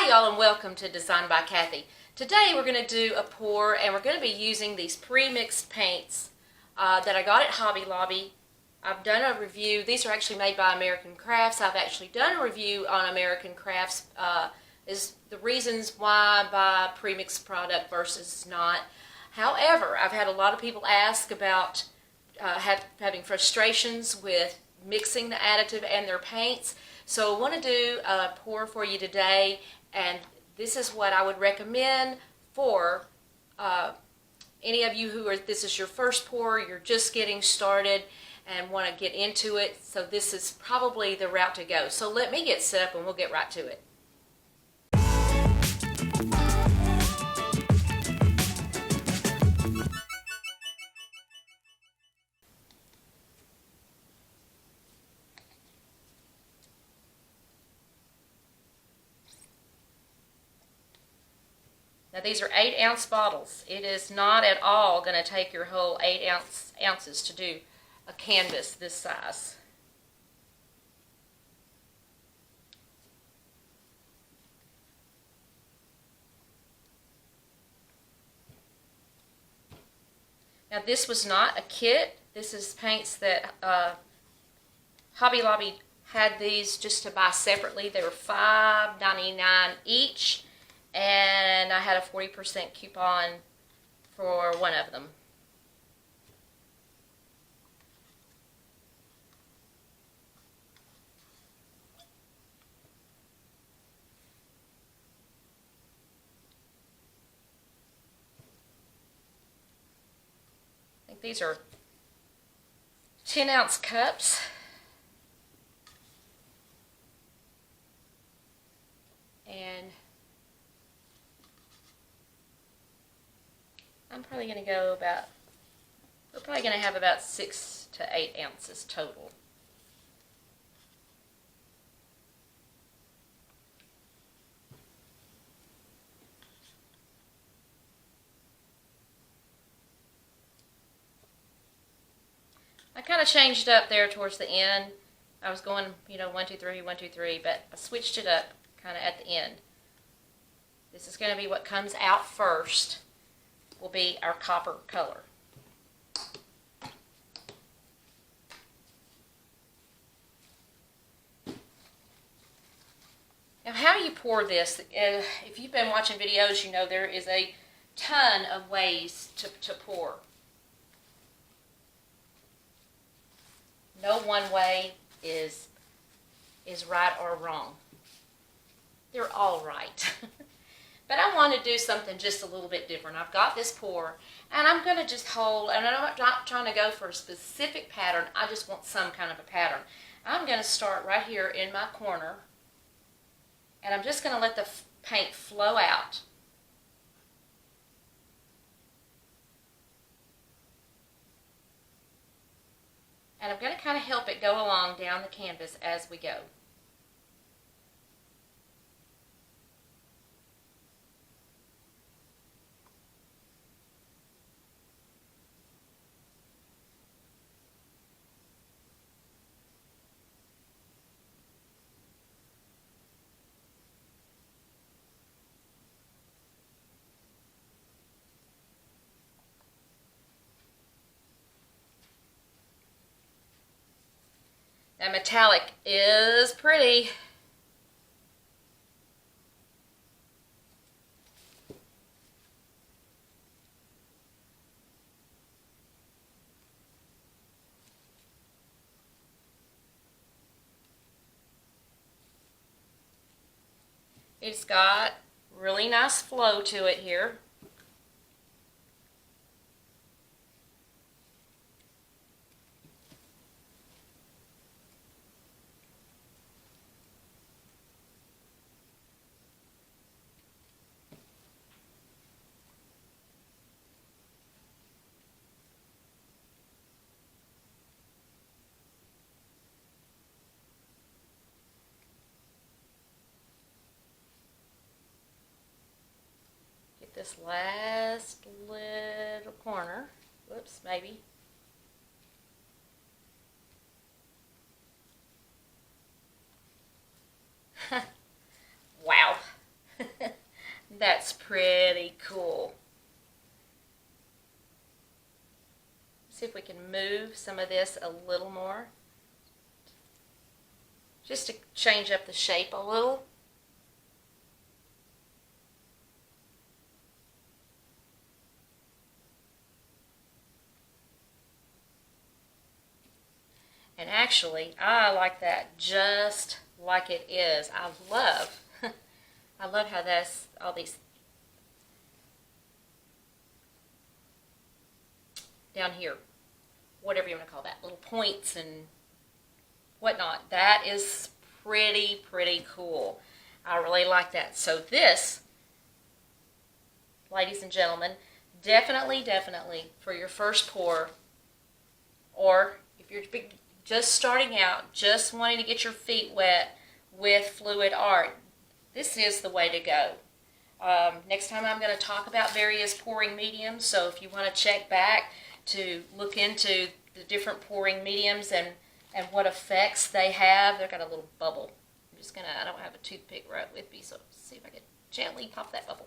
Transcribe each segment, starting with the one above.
Hi y'all, and welcome to Design by Kathy. Today we're going to do a pour, and we're going to be using these pre-mixed paints that I got at Hobby Lobby. I've done a review. These are actually made by American Crafts. I've actually done a review on American Crafts, is the reasons why I buy pre-mixed product versus not. However, I've had a lot of people ask about having frustrations with mixing the additive and their paints. So I want to do a pour for you today, and this is what I would recommend for any of you this is your first pour, you're just getting started and want to get into it. So this is probably the route to go. So let me get set up and we'll get right to it. Now these are 8-ounce bottles. It is not at all going to take your whole 8 ounces to do a canvas this size. Now this was not a kit. This is paints that Hobby Lobby had these just to buy separately. They were $5.99 each. And I had a 40% coupon for one of them. I think these are 10-ounce cups. And I'm probably going to go about, we're probably going to have about 6 to 8 ounces total. I kind of changed up there towards the end. I was going, 1, 2, 3, 1, 2, 3, but I switched it up kind of at the end. This is going to be what comes out first. Will be our copper color. Now how you pour this, if you've been watching videos, you know there is a ton of ways to pour. No one way is right or wrong. They're all right. But I want to do something just a little bit different. I've got this pour, and I'm going to just hold, and I'm not trying to go for a specific pattern. I just want some kind of a pattern. I'm going to start right here in my corner, and I'm just going to let the paint flow out. And I'm going to kind of help it go along down the canvas as we go. That metallic is pretty. It's got really nice flow to it here. This last little corner. Whoops, maybe. Wow. That's pretty cool. See if we can move some of this a little more, just to change up the shape a little. And actually, I like that just like it is. I love how that's all these down here, whatever you want to call that, little points and whatnot. That is pretty cool. I really like that. So this, ladies and gentlemen, definitely for your first pour, or if you're just starting out, just wanting to get your feet wet with fluid art, this is the way to go. Next time I'm going to talk about various pouring mediums, so if you want to check back to look into the different pouring mediums and what effects they have. They've got a little bubble. I'm just going to, I don't have a toothpick right with me, so see if I can gently pop that bubble.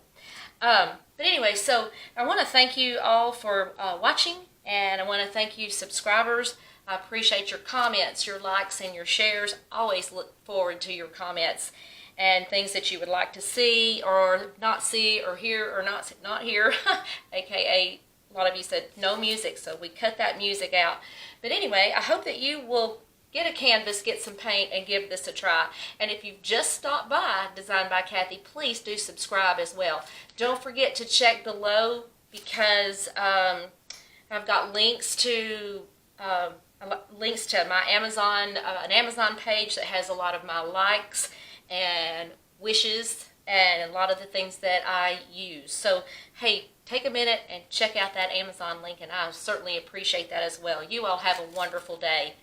But anyway, so I want to thank you all for watching, and I want to thank you subscribers. I appreciate your comments, your likes, and your shares. Always look forward to your comments and things that you would like to see or not see or hear or not hear, aka a lot of you said no music, so we cut that music out. But anyway, I hope that you will get a canvas, get some paint, and give this a try. And if you've just stopped by Design by Kathy, please do subscribe as well. Don't forget to check below, because I've got links to my Amazon, an Amazon page that has a lot of my likes and wishes and a lot of the things that I use. So, hey, take a minute and check out that Amazon link, and I certainly appreciate that as well. You all have a wonderful day.